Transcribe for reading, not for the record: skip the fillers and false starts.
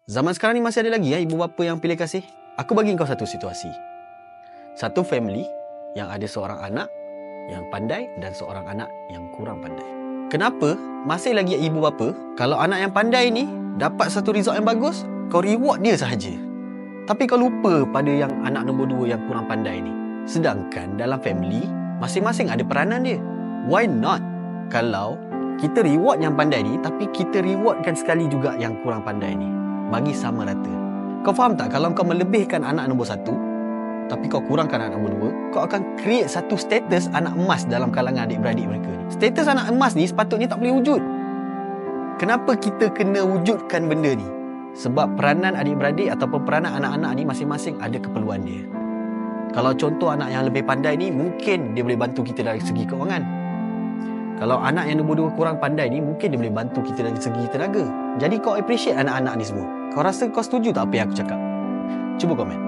Zaman sekarang ni masih ada lagi ibu bapa yang pilih kasih. Aku bagi kau satu situasi. Satu family yang ada seorang anak yang pandai dan seorang anak yang kurang pandai. Kenapa masih lagi ibu bapa kalau anak yang pandai ni dapat satu result yang bagus, kau reward dia sahaja. Tapi kau lupa pada yang anak nombor 2 yang kurang pandai ni. Sedangkan dalam family, masing-masing ada peranan dia. Why not? Kalau kita reward yang pandai ni, tapi kita rewardkan sekali juga yang kurang pandai ni. Bagi sama rata. Kau faham tak? Kalau kau melebihkan anak nombor 1, tapi kau kurangkan anak nombor 2, kau akan create satu status anak emas dalam kalangan adik-beradik mereka ni. Status anak emas ni sepatutnya tak boleh wujud. Kenapa kita kena wujudkan benda ni? Sebab peranan adik-beradik ataupun peranan anak-anak ni masing-masing ada keperluan dia. Kalau contoh anak yang lebih pandai ni, mungkin dia boleh bantu kita dari segi keuangan. Kalau anak yang nombor 2 kurang pandai ni, mungkin dia boleh bantu kita dari segi tenaga. Jadi kau appreciate anak-anak ni semua. Kau rasa kau setuju tak apa yang aku cakap? Cuba komen.